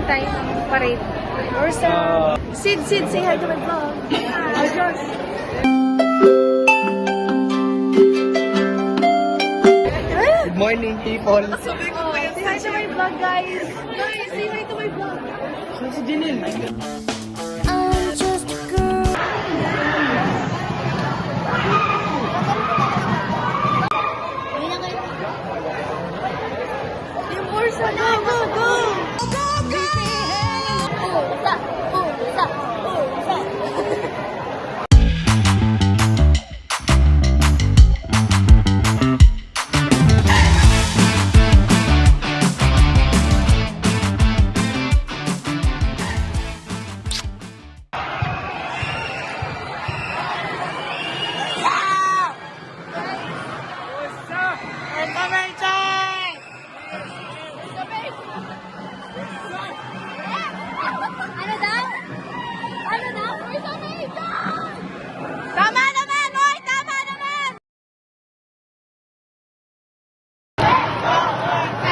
time parade. Or sa... Sid, say hi to my vlog. Good morning, people. Say hi to my vlog, guys. Guys, say hi to my vlog. Si Janine. Yung Ursa, go, go, go! Tama naman, Roy! Tama naman! Let's go, Ursa!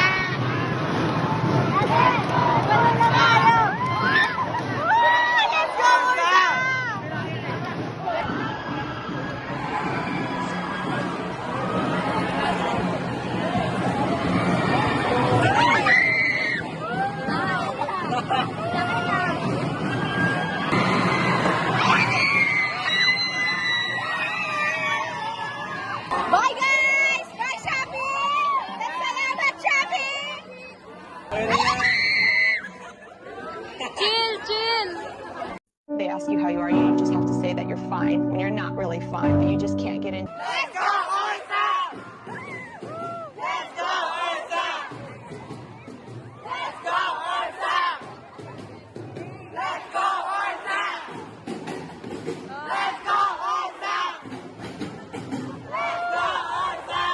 Bye guys! Bye shopping! Salamat shopping! Chill! They ask you how you are, you just have to say that you're fine when you're not really fine, but you just can't get in. Let's go, Ursa! Let's go, Ursa! Let's go, Ursa! Let's go, Ursa! Let's go, Ursa! Let's go, Ursa!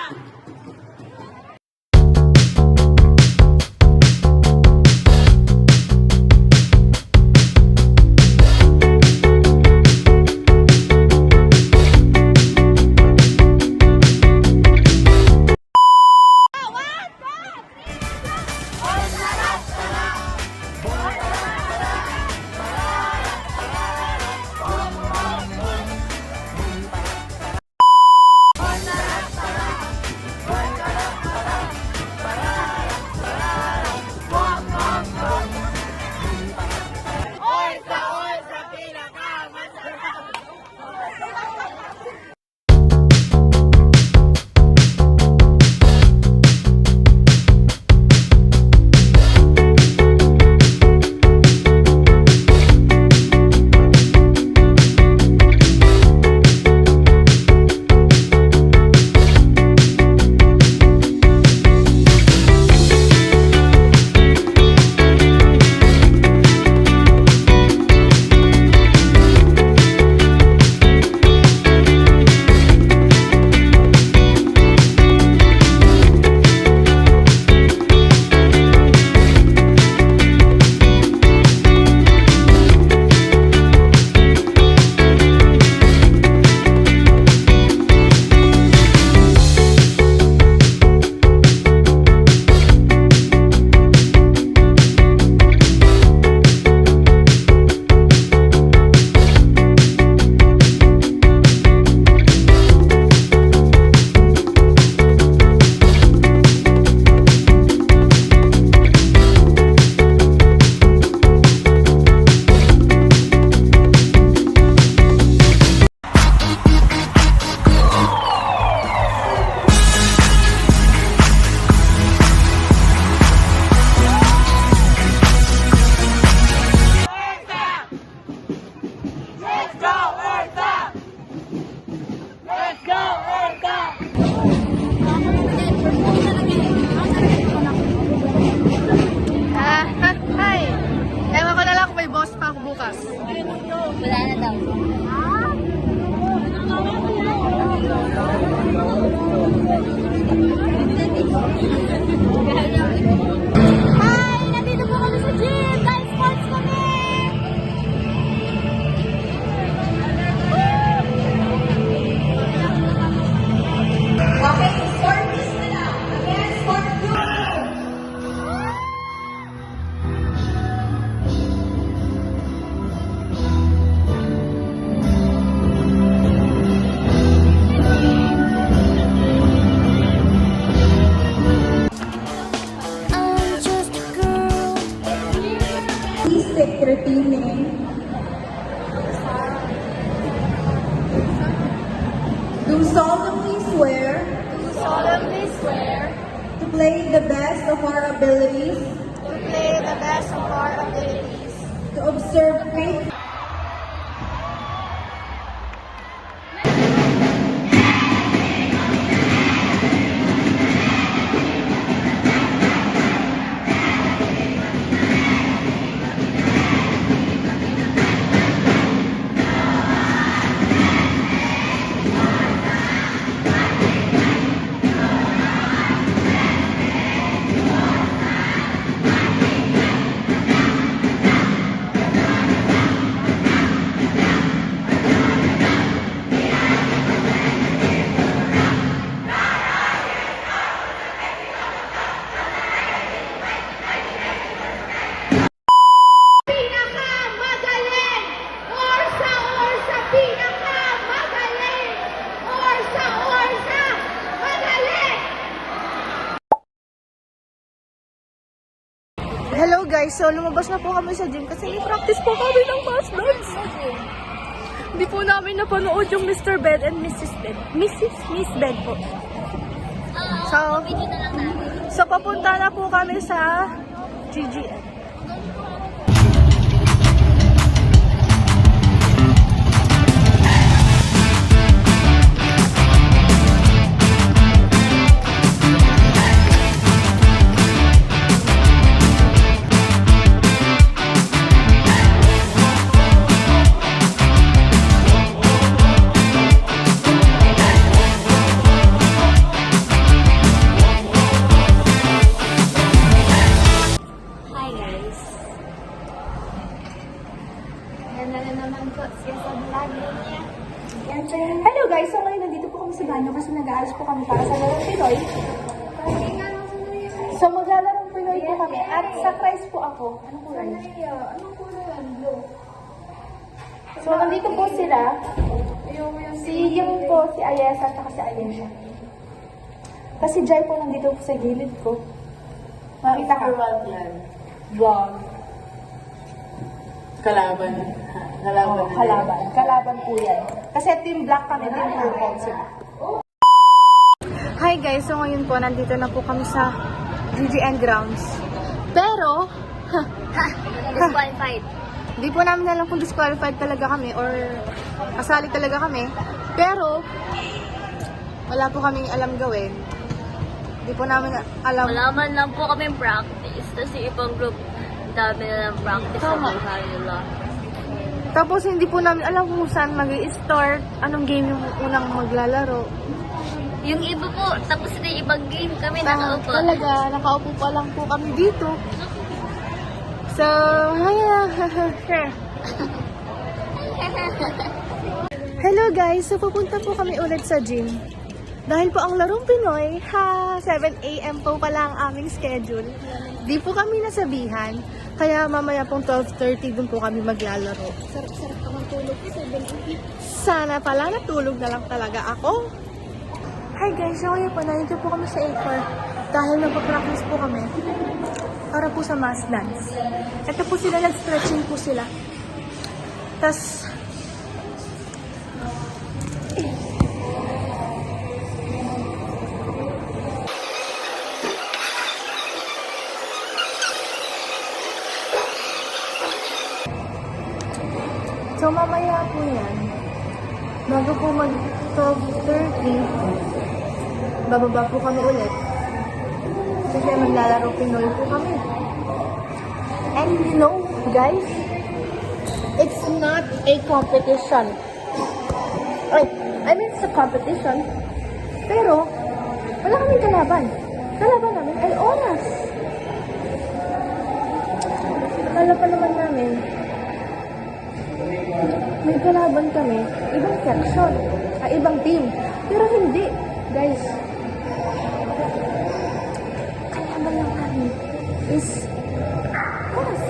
do solemnly swear do solemnly swear to play the best of our abilities, to play the best of our abilities, to observe faith pinakamagaling or sa pinakamagaling or sa magaling. Hello guys, so lumabas na po kami sa gym kasi may practice po kami ng mass dance. Hindi po namin napanood yung Mr. Bed and Mrs. Bed. Miss Bed po. So papunta na po kami sa GGN. Hi guys. Ganda na naman po siya sa vlog niya. Hello guys, so ngayon nandito po kami sa banyo kasi nag-aalas po kami para sa larong Pinoy. So maglalarong Pinoy po kami at surprise po ako. Anong kulay? Anong kulay yan? Blue. So nandito po sila. Yung po si Ayesa at si Ayesha. Kasi Jai po nandito po sa gilid ko. Makita ka. Vlog. Kalaban. Kalaban. Kalaban po yan. Kasi team black kami, team purple sila. Hi guys, so ngayon po, nandito na po kami sa GGN grounds. Pero, Disqualified. di po namin alam kung disqualified talaga kami or kasali talaga kami. Pero, wala po kaming alam gawin. Di po namin alam. Malaman lang po kami practice. Tapos yung ibang group, dami na lang practice sa Tama. buhay nila. Tapos hindi po namin alam kung saan mag-i-start, anong game yung unang maglalaro. Yung iba po, tapos na yung ibang game kami nakaupo. Talaga, nakaupo pa lang po kami dito. So, sure. Hello guys, so pupunta po kami ulit sa gym. Dahil po ang larong Pinoy, 7 AM po pala ang aming schedule. Di po kami nasabihan, kaya mamaya pong 12:30 dun po kami maglalaro. Sarap-sarap ka tulog po, 7 Sana pala natulog na lang talaga ako. Hi guys, so ngayon po, nandito po kami sa A4 dahil nagpa-practice po kami para po sa mass dance. Ito po sila, nag-stretching po sila. Tas, so mamaya po yan, bago po mag 12:30, bababa po kami ulit. Kasi maglalaro Pinoy po kami. And you know, guys, it's not a competition. I mean, it's a competition. Pero, wala kaming kalaban. Kalaban namin ay oras. Akala pa naman namin, may kalaban kami, ibang section, ibang team. Pero hindi, guys. Kalaban lang namin is us.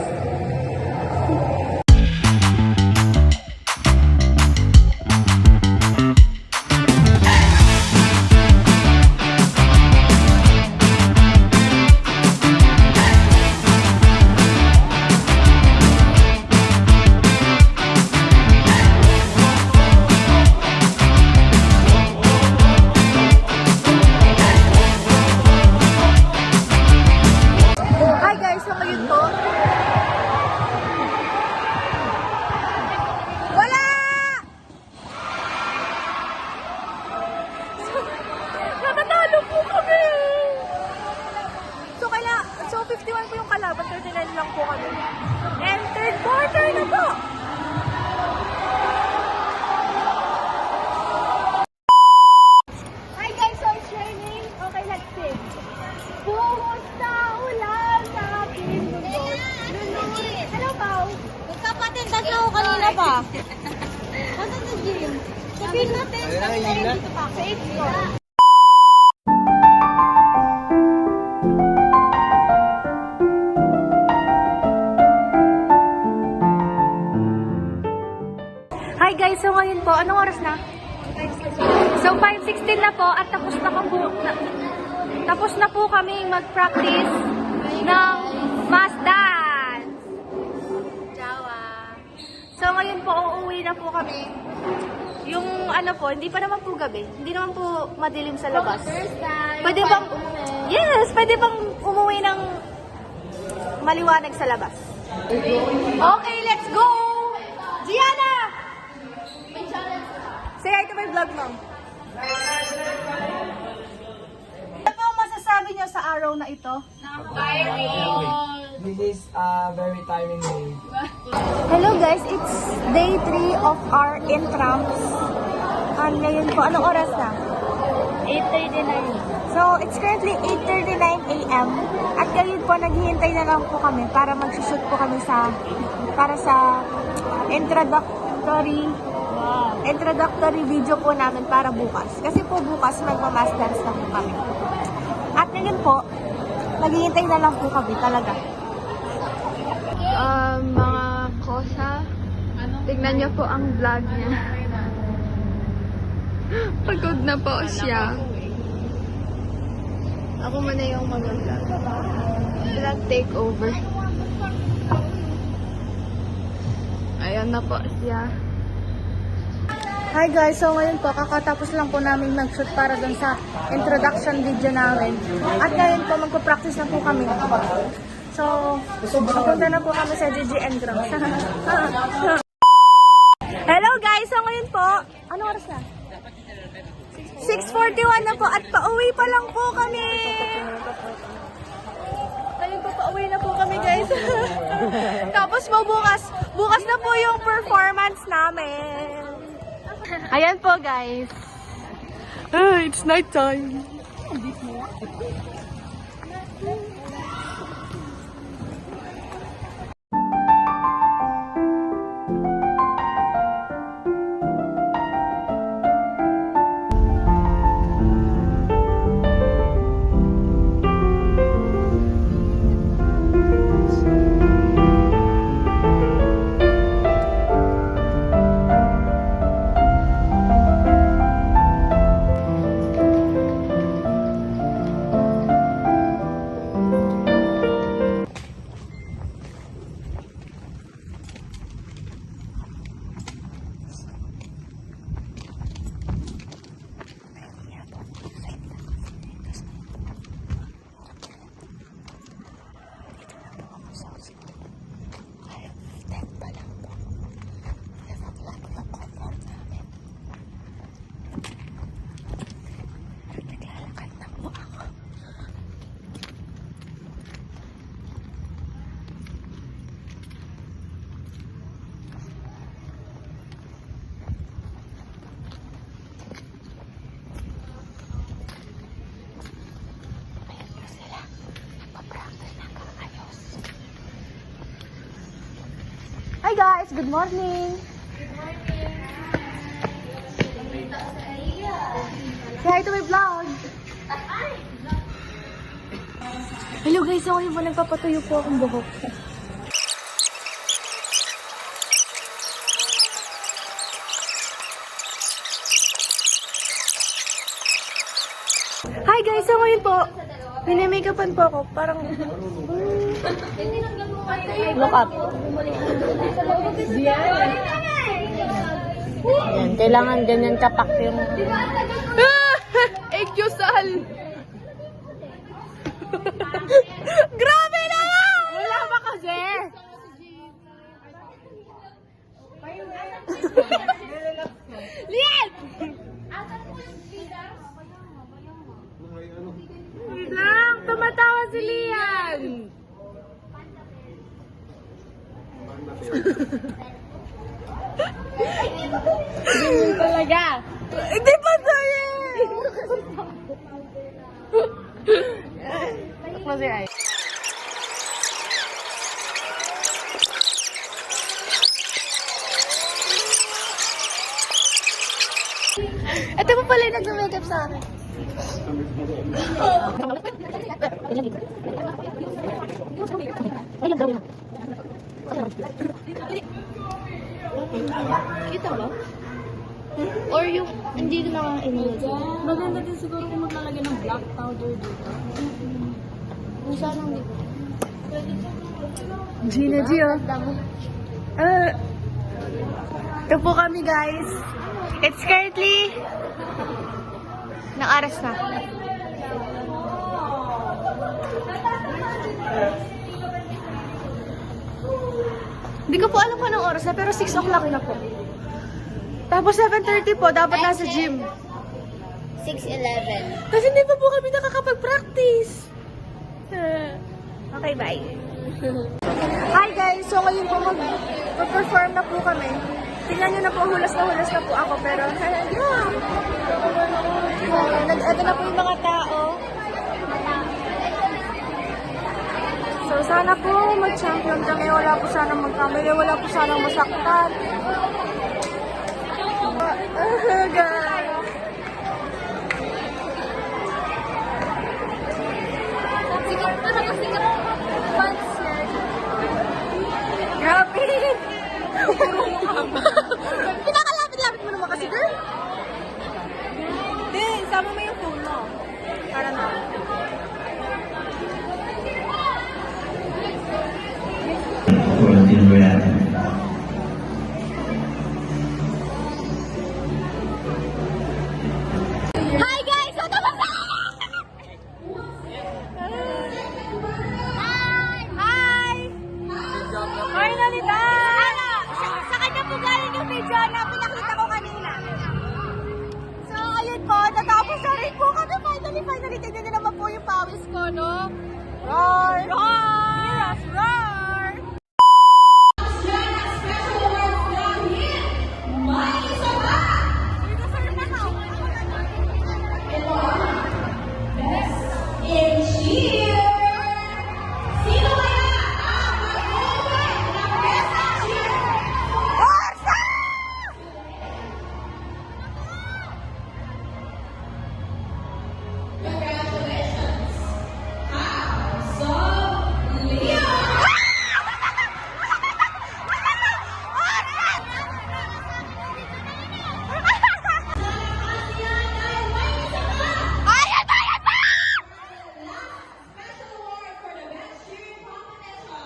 Feel natin sa dito pa. Sa 8th floor. Hi guys, so ngayon po, anong oras na? So 5:16 na po at tapos na po kami mag-practice ng mass dance. Jawa. So ngayon po, uuwi na po kami. Yung ano po, hindi pa naman po gabi. Hindi naman po madilim sa labas. Pwede bang, yes, pwede bang umuwi ng maliwanag sa labas? Okay, let's go! Gianna! Say hi to my vlog, mom. Ano po ang masasabi niyo sa araw na ito? This is a very tiring day. Hello guys, it's day 3 of our intrams. And ngayon po, anong oras na? 8:39. So, it's currently 8:39 a.m. At ngayon po, naghihintay na lang po kami para mag-shoot po kami para sa introductory video po namin para bukas. Kasi po bukas, magma-mass dance na po kami. At ngayon po, naghihintay na lang po kami talaga. Mga kosa, tignan niyo po ang vlog niya. Pagod na po siya. Ako muna yung mag-vlog. Vlog takeover. Ayan na po siya. Hi guys, so ngayon po, kakatapos lang po namin mag-shoot para dun sa introduction video namin. At ngayon po, magpa-practice na po kami. So, papunta na po kami sa GGN Grounds. Hello guys, so ngayon po, ano oras na? 6:41 na po at pauwi pa lang po kami. Ngayon po, pauwi na po kami guys. Tapos po bukas na po yung performance namin. Ayan po guys. It's night time. Hi guys, good morning. Good morning. Say hi to my vlog. Hello guys, so ngayon po nagpapatuyo po akong buhok. Hi guys, so ngayon po mini-makeupan po ako, parang look up. Yan, kailangan ganyan kapak yung... Ekyosal! Grabe naman! Wala pa kasi! Lian! Lang, tumatawa si Lian! Ganyan talaga. Hindi pa tayo! Close your eyes. Ito po pala yung nag-makeup sa akin. Kita ba? Or yung hindi na in-use? Maganda din siguro kung maglalagay ng black powder dito. Kung saan ang dito? Gina G, oh. Ito po kami, guys. It's currently nang-aras na. Hindi ko po alam kung anong oras na, pero 6 o'clock na po. Tapos 7:30 po, dapat nasa gym. 6:11. Kasi hindi pa po kami nakakapag-practice. Okay, bye. Hi guys! So ngayon po mag-perform na po kami. Tingnan nyo na po, hulas na po ako. Pero, yeah! Ito na po yung mga tao. So sana po mag-champion kami. Wala po sana magkamali. Wala po sana masaktan. Guys! Sikat pa na kasi concert. Grabe! Pinakalapit-lapit mo naman kasi, girl. Hindi, sama mo yung phone mo. Para na. Hi guys! Ito ba sa? Hi! Finally done! Sa kanya po galing yung video na pinakita ko kanina. So, ayun po, natapos na rin po kami. Finally, tignan niyo naman po yung pawis ko, no? Roar! Roar! Roar!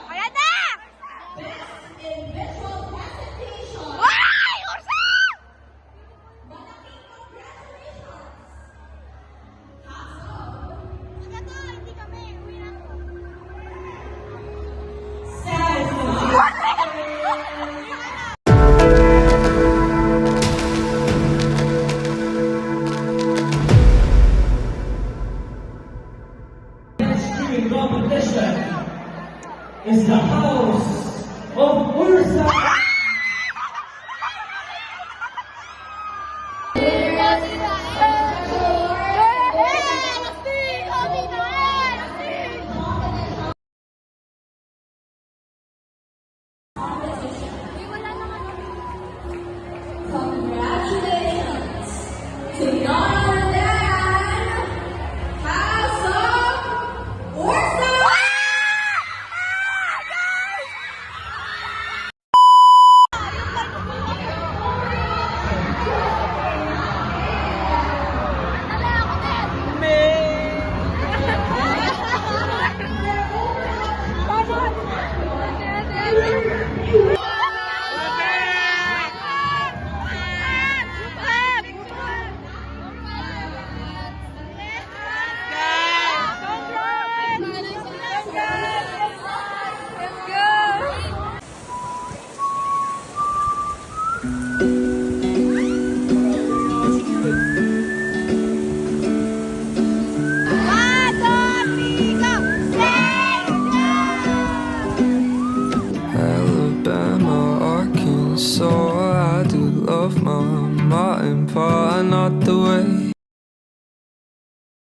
Ayan na! Ay! Ursa! Hindi kami. Uwi na ako. Competition is the house of Ursa.